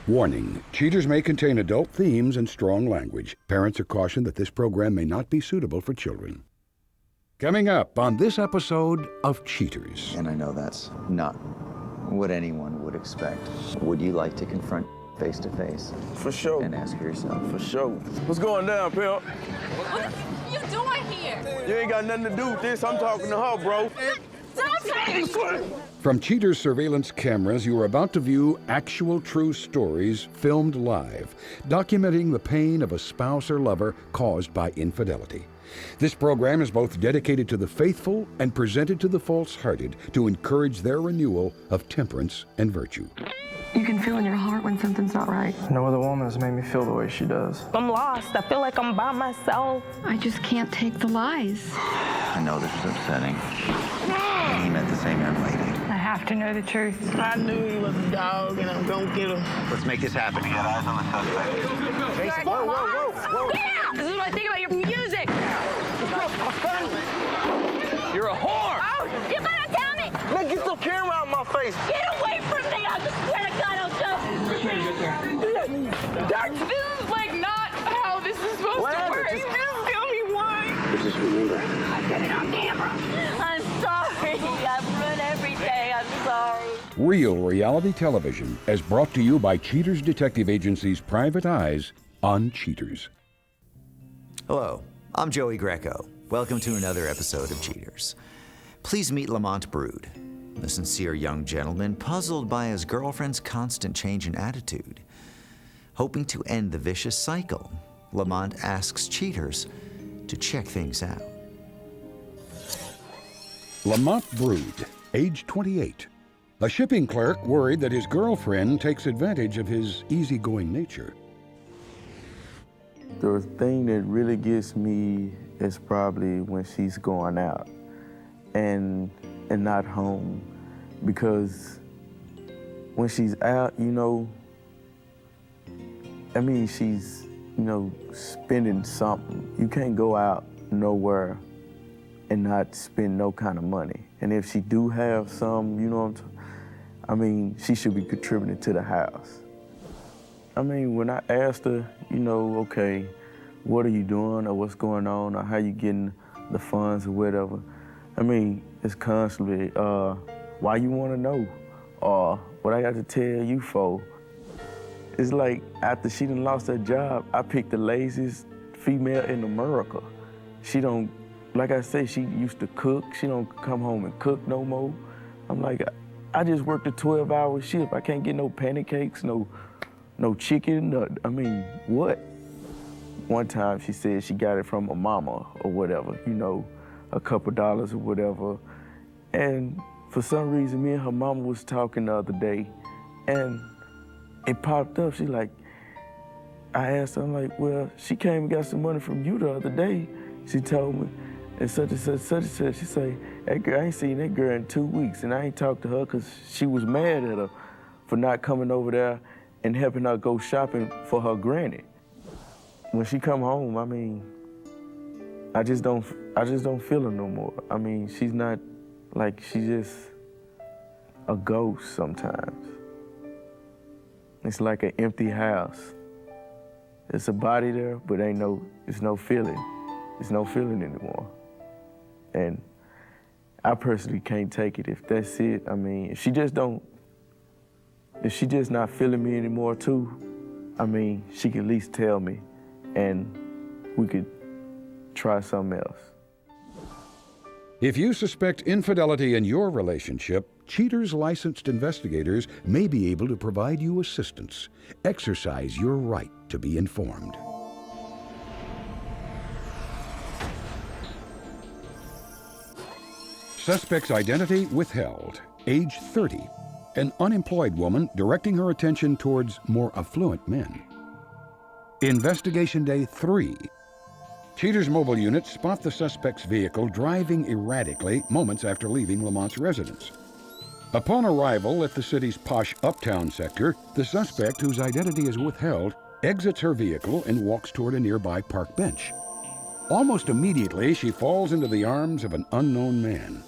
Warning, cheaters may contain adult themes and strong language. Parents are cautioned that this program may not be suitable for children. Coming up on this episode of Cheaters. And I know that's not what anyone would expect. Would you like to confront face to face? For sure. And ask yourself. For sure. What's going down, pimp? What are you doing here? You ain't got nothing to do with this. I'm talking to her, bro. From Cheaters surveillance cameras, you are about to view actual true stories filmed live, documenting the pain of a spouse or lover caused by infidelity. This program is both dedicated to the faithful and presented to the false-hearted to encourage their renewal of temperance and virtue. You can feel in your heart when something's not right. No other woman has made me feel the way she does. I'm lost. I feel like I'm by myself. I just can't take the lies. I know this is upsetting. He met the same young lady. I have to know the truth. I knew he was a dog, and I'm gonna get him. Let's make this happen. Get eyes on the suspect. Jason, whoa. Yeah! This is what I think about your music. You're a whore. Oh, you gotta tell me. Man, get the camera out of my face. Get away from me. I swear to God, I'll jump. That feels like not how this is supposed to work. Just tell me why. Just remember, I got it on camera. I'm sorry. I've ruined everything. I'm sorry. Real reality television is brought to you by Cheaters Detective Agency's Private Eyes on Cheaters. Hello, I'm Joey Greco. Welcome to another episode of Cheaters. Please meet Lamont Brood, a sincere young gentleman puzzled by his girlfriend's constant change in attitude. Hoping to end the vicious cycle, Lamont asks cheaters to check things out. Lamont Brood, age 28. A shipping clerk worried that his girlfriend takes advantage of his easygoing nature. The thing that really gets me is probably when she's going out and not home, because when she's out, she's, spending something. You can't go out nowhere and not spend no kind of money. And if she do have some, she should be contributing to the house. When I asked her, okay, what are you doing or what's going on or how you getting the funds or whatever, it's constantly, why you want to know or what I got to tell you for. It's like after she done lost her job, I picked the laziest female in America. She don't, like I say, she used to cook. She don't come home and cook no more. I'm like, I just worked a 12-hour shift. I can't get no pancakes, no chicken, what? One time she said she got it from her mama or whatever, a couple dollars or whatever. And for some reason, me and her mama was talking the other day, and it popped up. She like, I asked her, I'm like, well, she came and got some money from you the other day. She told me, and such and such, such and such. She say, that girl, I ain't seen that girl in 2 weeks, and I ain't talked to her because she was mad at her for not coming over there and helping her go shopping for her granny. When she come home, I just don't feel her no more. She's not like, she's just a ghost sometimes. It's like an empty house. There's a body there, but it's no feeling. It's no feeling anymore. And I personally can't take it if that's it. If she just not feeling me anymore too, she can at least tell me and we could try something else. If you suspect infidelity in your relationship, Cheaters licensed investigators may be able to provide you assistance. Exercise your right to be informed. Suspect's identity withheld, age 30. An unemployed woman directing her attention towards more affluent men. Investigation Day 3. Cheaters mobile units spot the suspect's vehicle driving erratically moments after leaving Lamont's residence. Upon arrival at the city's posh uptown sector, the suspect, whose identity is withheld, exits her vehicle and walks toward a nearby park bench. Almost immediately, she falls into the arms of an unknown man.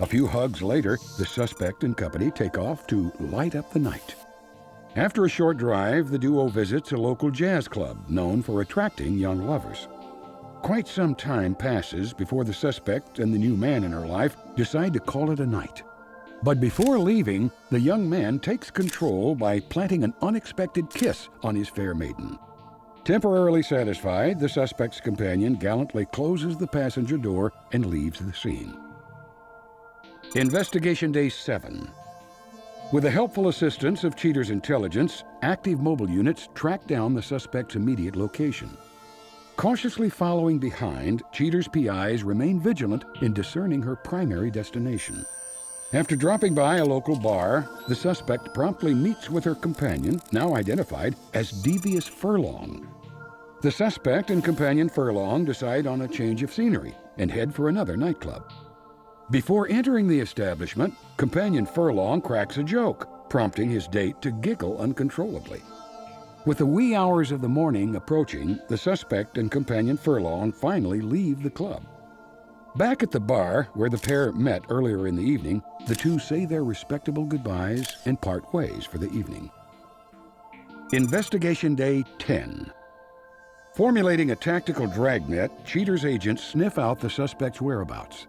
A few hugs later, the suspect and company take off to light up the night. After a short drive, the duo visits a local jazz club known for attracting young lovers. Quite some time passes before the suspect and the new man in her life decide to call it a night. But before leaving, the young man takes control by planting an unexpected kiss on his fair maiden. Temporarily satisfied, the suspect's companion gallantly closes the passenger door and leaves the scene. Investigation Day 7. With the helpful assistance of Cheater's intelligence, active mobile units track down the suspect's immediate location. Cautiously following behind, Cheater's PIs remain vigilant in discerning her primary destination. After dropping by a local bar, the suspect promptly meets with her companion, now identified as Devious Furlong. The suspect and companion Furlong decide on a change of scenery and head for another nightclub. Before entering the establishment, companion Furlong cracks a joke, prompting his date to giggle uncontrollably. With the wee hours of the morning approaching, the suspect and companion Furlong finally leave the club. Back at the bar, where the pair met earlier in the evening, the two say their respectable goodbyes and part ways for the evening. Investigation Day 10. Formulating a tactical dragnet, Cheater's agents sniff out the suspect's whereabouts.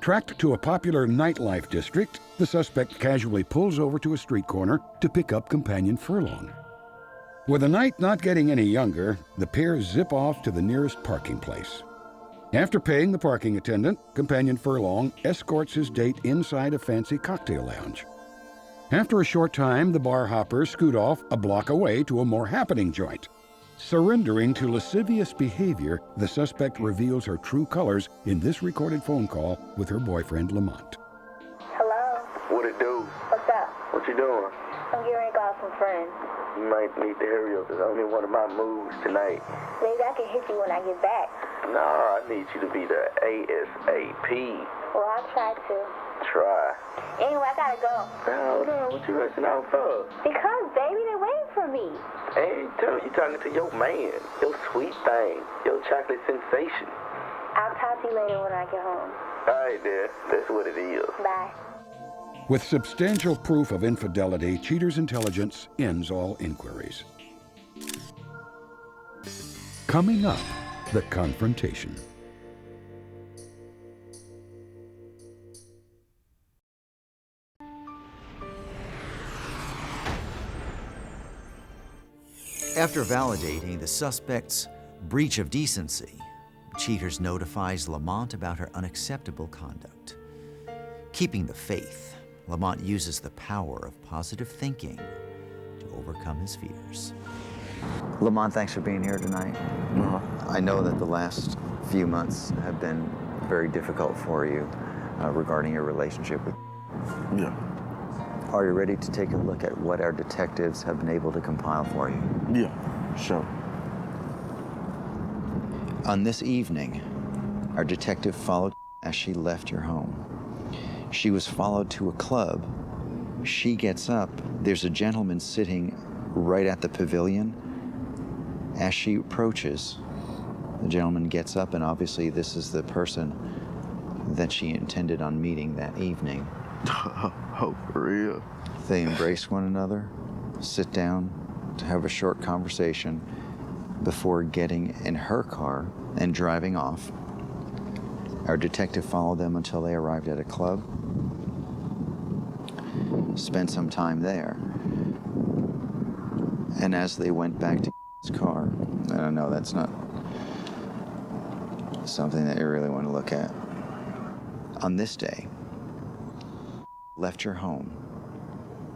Tracked to a popular nightlife district, the suspect casually pulls over to a street corner to pick up companion Furlong. With the night not getting any younger, the pair zip off to the nearest parking place. After paying the parking attendant, companion Furlong escorts his date inside a fancy cocktail lounge. After a short time, the bar hoppers scoot off a block away to a more happening joint. Surrendering to lascivious behavior, the suspect reveals her true colors in this recorded phone call with her boyfriend, Lamont. Hello? What it do? What's up? What you doing? I'm getting ready to call some friends. You might need to hurry up. It's only one of my moves tonight. Maybe I can hit you when I get back. No, I need you to be the ASAP. Well, I'll try to. Try. Anyway, I gotta go. Hold on, what you rushing out for? Because, baby, they're waiting for me. Hey, tell me you talking to your man, your sweet thing, your chocolate sensation. I'll talk to you later when I get home. All right, there. That's what it is. Bye. With substantial proof of infidelity, Cheater's intelligence ends all inquiries. Coming up, the confrontation. After validating the suspect's breach of decency, Cheaters notifies Lamont about her unacceptable conduct. Keeping the faith, Lamont uses the power of positive thinking to overcome his fears. Lamont, thanks for being here tonight. I know that the last few months have been very difficult for you regarding your relationship with... Yeah. Are you ready to take a look at what our detectives have been able to compile for you? Yeah, sure. On this evening, our detective followed as she left your home. She was followed to a club. She gets up. There's a gentleman sitting right at the pavilion. As she approaches, the gentleman gets up, and obviously this is the person that she intended on meeting that evening. Oh, for real? They embrace one another, sit down to have a short conversation before getting in her car and driving off. Our detective followed them until they arrived at a club, spent some time there, and as they went back to his car, and I know that's not something that you really want to look at, on this day, left her home.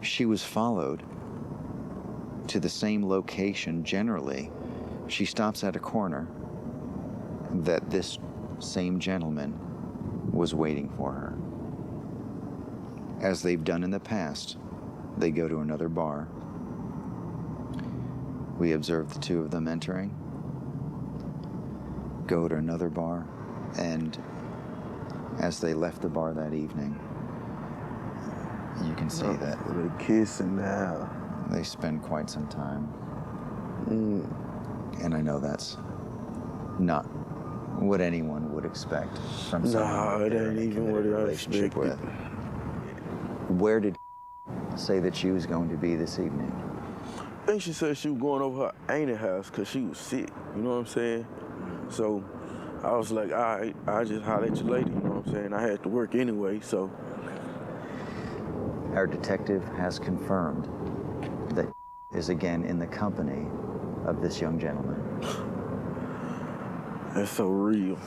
She was followed to the same location generally. She stops at a corner that this same gentleman was waiting for her. As they've done in the past, they go to another bar. We observe the two of them entering, go to another bar, and as they left the bar that evening, you can see that They're kissing now. they spend quite some time. And I know that's not what anyone would expect from someone No, it they're ain't in a even committed what I relationship expected. with. Where did say that she was going to be this evening? I think she said she was going over her auntie's house because she was sick, you know what I'm saying? So I was like, all right, I'll just holler at you later, you know what I'm saying? I had to work anyway, so. Our detective has confirmed that is again in the company of this young gentleman. That's so real.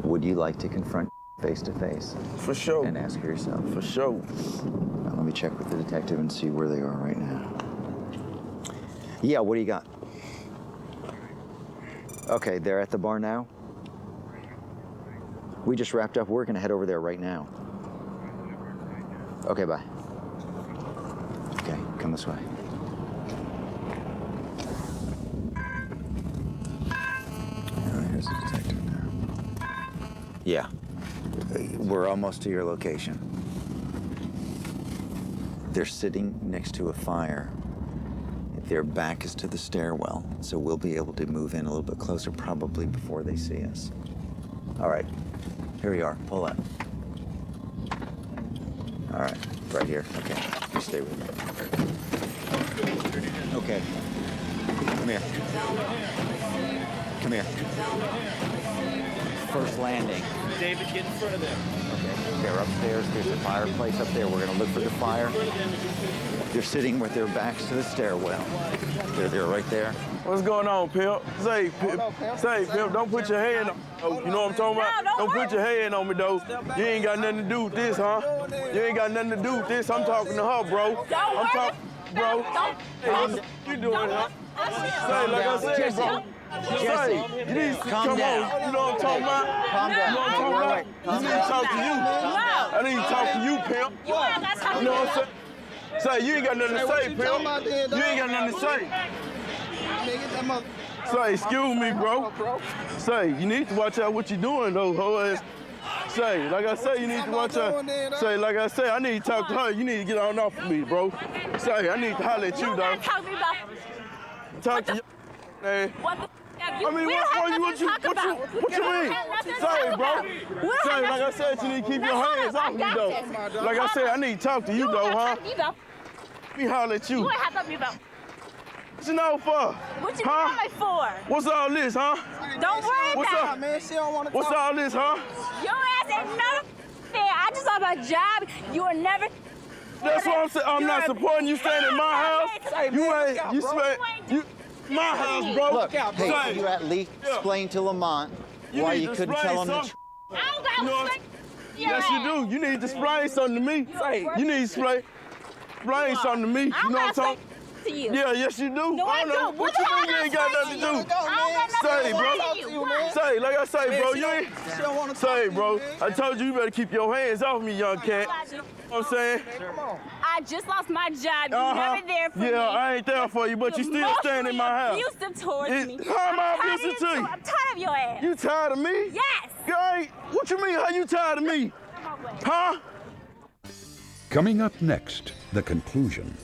Would you like to confront face to face? For sure. And ask her yourself? For sure. Now, let me check with the detective and see where they are right now. Yeah, what do you got? Okay, they're at the bar now? We just wrapped up. We're gonna head over there right now. Okay, bye. Okay, come this way. Oh, here's the detective now. Yeah, we're almost to your location. They're sitting next to a fire. Their back is to the stairwell, so we'll be able to move in a little bit closer probably before they see us. All right, here we are, pull up. All right, right here, okay, you stay with me. Okay, come here. Come here. First landing. David, get in front of them. Okay, they're upstairs, there's a fireplace up there, we're gonna look for the fire. They're sitting with their backs to the stairwell. They're right there. What's going on, Pimp? Say, Pimp, don't put your hand on. Oh, you know what I'm talking about? Don't put your hand on me, though. You ain't got nothing to do with this, huh? You ain't got nothing to do with this. I'm talking to her, bro. I'm talking, bro. Hey, what you doing, huh? Say, like I said, bro. Say, you need to come on. You know what I'm talking about? Calm down. You know what I'm talking about? You need to talk to you. I need to talk to you, Pimp. You know what I'm saying? Say, you ain't got nothing to say, Pimp. You ain't got nothing to say. Say, excuse me, bro. Say, you need to watch out what you're doing, though, ho ass. Say, like I say, you need to watch out. Say, like I say, I need to talk to her. You need to get on off of me, bro. Say, I need to holler at you, though. Talk to you, man. I mean, what you mean? Say, bro. Say, like I said, you need to keep your hands off me, though. Like I said, I need to talk to you, though, huh? Let me holler at you. You ain't have to be about. What you know for? What you know me for? What's all this, huh? Don't worry about it. Man, she don't want to What's all this, huh? Your ass ain't never fair. I just saw my job. You are never. That's what I'm saying. I'm not supporting you staying in my house. You my house, bro. Look, hey, you at least explain to Lamont why you couldn't tell him the I don't got Yes, you do. You need to explain something to me. You need to explain something to me. You know what I'm talking? to you. Yeah, yes, you do. No, I don't. What you mean you ain't got nothing to do? Say, bro. Say, like I say, bro, you ain't. Say, bro. I told you better keep your hands off me, young cat. You know what I'm saying? I just lost my job. You never there for me. Yeah, I ain't there for you, but you still staying in my house. Abusive towards me. How am I abusive to you? I'm tired of your ass. You tired of me? Yes. Guy, what you mean, how you tired of me? Huh? Coming up next, the conclusion.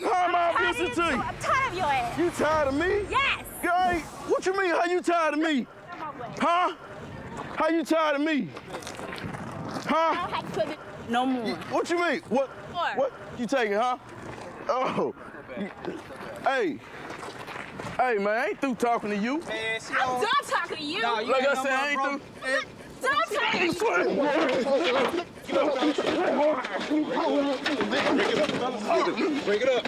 How am I abusive to you? I'm tired of your ass. You tired of me? Yes. Guy, what you mean, how you tired of me? Huh? How you tired of me? Huh? I don't have to put it no more. What you mean? What? What you taking, huh? Oh. Hey. Hey, man, I ain't through talking to you. Man, I'm done talking to you. No, like I said, I ain't through. Done talking to you. Break it up.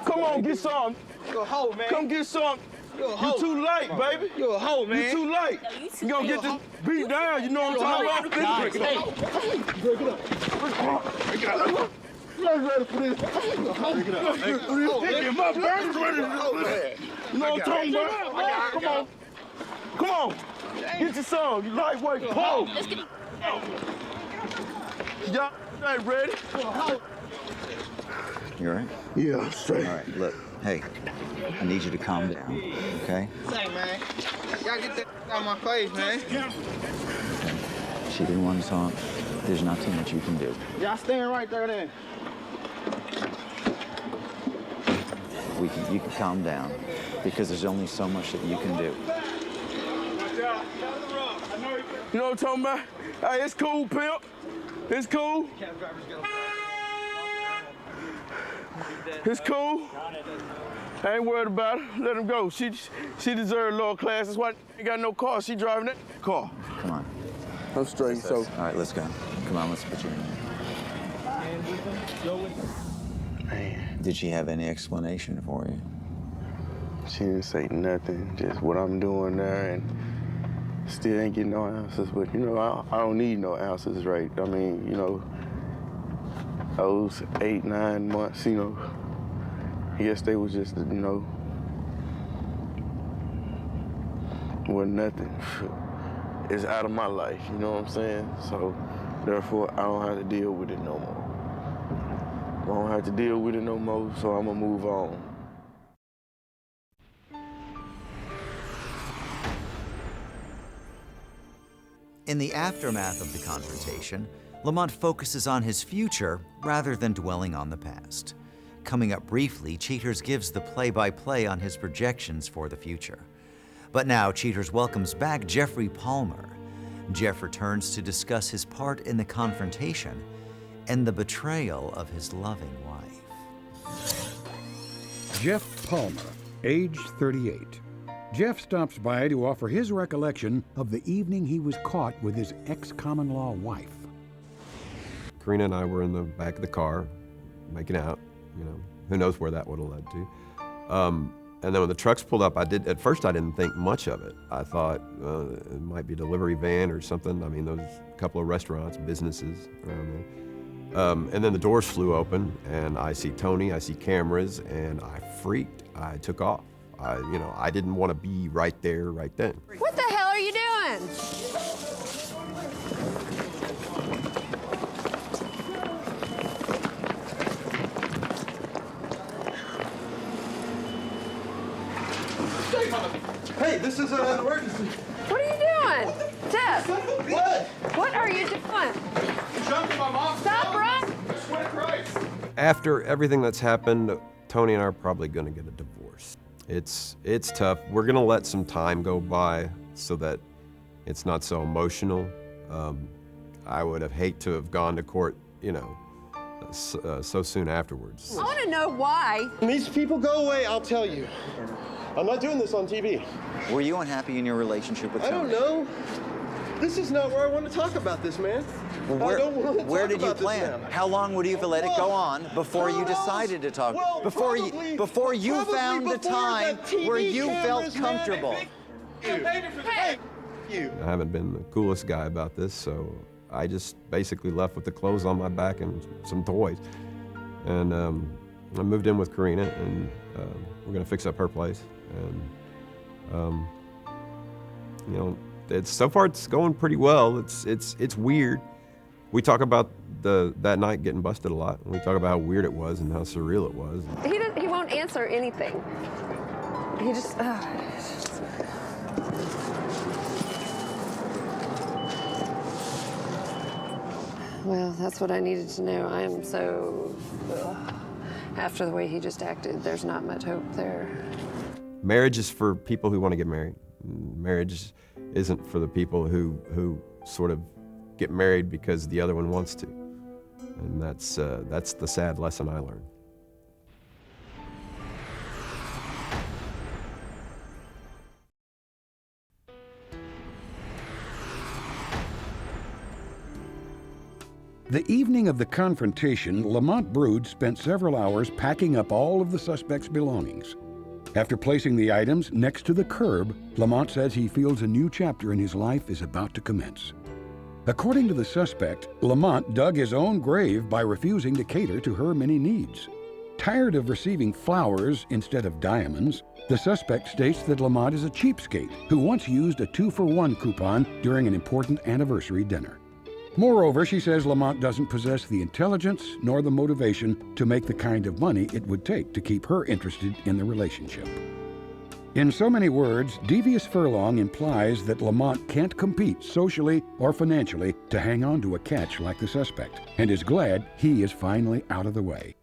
Come on, get some. You're a hoe, man. Come get some. You're a hoe. You too late, baby. You're a hoe, man. You too late. You gonna get this beat down, you know what I'm talking about? Break it up. Break it up. Break it up. I'm ready for this. Break it up. Hey, my back's ready. You know what I'm talking about? Come on. Come on. Get your song. You lightweight. Pull. Y'all ain't ready? You all right? Yeah, straight. All right, look. Hey, I need you to calm down, okay? Say, man. Gotta get that out of my face, man. She didn't want to talk. There's not too much you can do. Y'all staying right there then. You can calm down because there's only so much that you can do. You know what I'm talking about? Hey, it's cool, pimp. It's cool. It's cool. I ain't worried about her. Let him go. She deserves lower class. That's why she ain't got no car. She driving that car. Come on. I'm straight, so. All right, let's go. Come on, let's put you in here. Man. Did she have any explanation for you? She didn't say nothing, just what I'm doing there, and still ain't getting no answers. But, you know, I don't need no answers, right? I mean, you know, those 8, 9 months, you know, I guess they was just, you know, wasn't nothing. It's out of my life, you know what I'm saying? So, therefore, I don't have to deal with it no more. I don't have to deal with it no more, so I'm gonna move on. In the aftermath of the confrontation, Lamont focuses on his future rather than dwelling on the past. Coming up briefly, Cheaters gives the play-by-play on his projections for the future. But now, Cheaters welcomes back Jeffrey Palmer. Jeff returns to discuss his part in the confrontation and the betrayal of his loving wife. Jeff Palmer, age 38. Jeff stops by to offer his recollection of the evening he was caught with his ex-common-law wife. Karina and I were in the back of the car, making out. You know, who knows where that would have led to. And then when the trucks pulled up, at first I didn't think much of it. I thought it might be a delivery van or something. I mean, there's a couple of restaurants, businesses around there. And then the doors flew open, and I see Tony, I see cameras, and I freaked. I took off. I didn't want to be right there, right then. What the hell are you doing? Hey, this is an emergency. What are you doing? Jeff! What? What are you doing? Jumping my mom's Stop, Rob! I swear to Christ. After everything that's happened, Tony and I are probably going to get a divorce. It's tough. We're going to let some time go by so that it's not so emotional. I would have hated to have gone to court, you know, so soon afterwards. I want to know why. When these people go away, I'll tell you. I'm not doing this on TV. Were you unhappy in your relationship with Tony? I don't know. This is not where I want to talk about this, man. Well, I don't want to where talk did you about this plan? now. How long would you have let it go on before Who you knows? decided to talk? Well, before you found the before time the TV where you felt cameras, man. comfortable. Hey, you. I haven't been the coolest guy about this, so I just basically left with the clothes on my back and some toys. And I moved in with Karina, and we're gonna fix up her place. And you know, so far it's going pretty well. It's weird. We talk about that night getting busted a lot. We talk about how weird it was and how surreal it was. He won't answer anything. He just. Well, that's what I needed to know. I am so. After the way he just acted, there's not much hope there. Marriage is for people who want to get married. Marriage isn't for the people who sort of get married because the other one wants to. And that's the sad lesson I learned. The evening of the confrontation, Lamont Brood spent several hours packing up all of the suspect's belongings. After placing the items next to the curb, Lamont says he feels a new chapter in his life is about to commence. According to the suspect, Lamont dug his own grave by refusing to cater to her many needs. Tired of receiving flowers instead of diamonds, the suspect states that Lamont is a cheapskate who once used a 2-for-1 coupon during an important anniversary dinner. Moreover, she says Lamont doesn't possess the intelligence nor the motivation to make the kind of money it would take to keep her interested in the relationship. In so many words, Devious Furlong implies that Lamont can't compete socially or financially to hang on to a catch like the suspect, and is glad he is finally out of the way.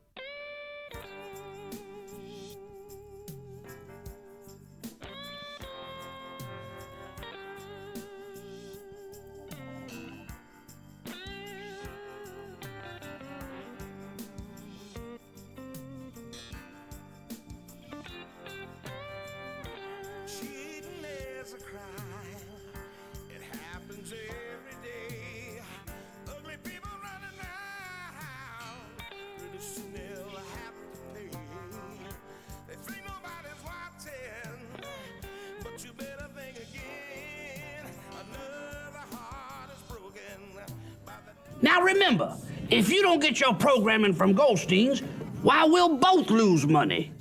Now remember, if you don't get your programming from Goldstein's, why, we'll both lose money.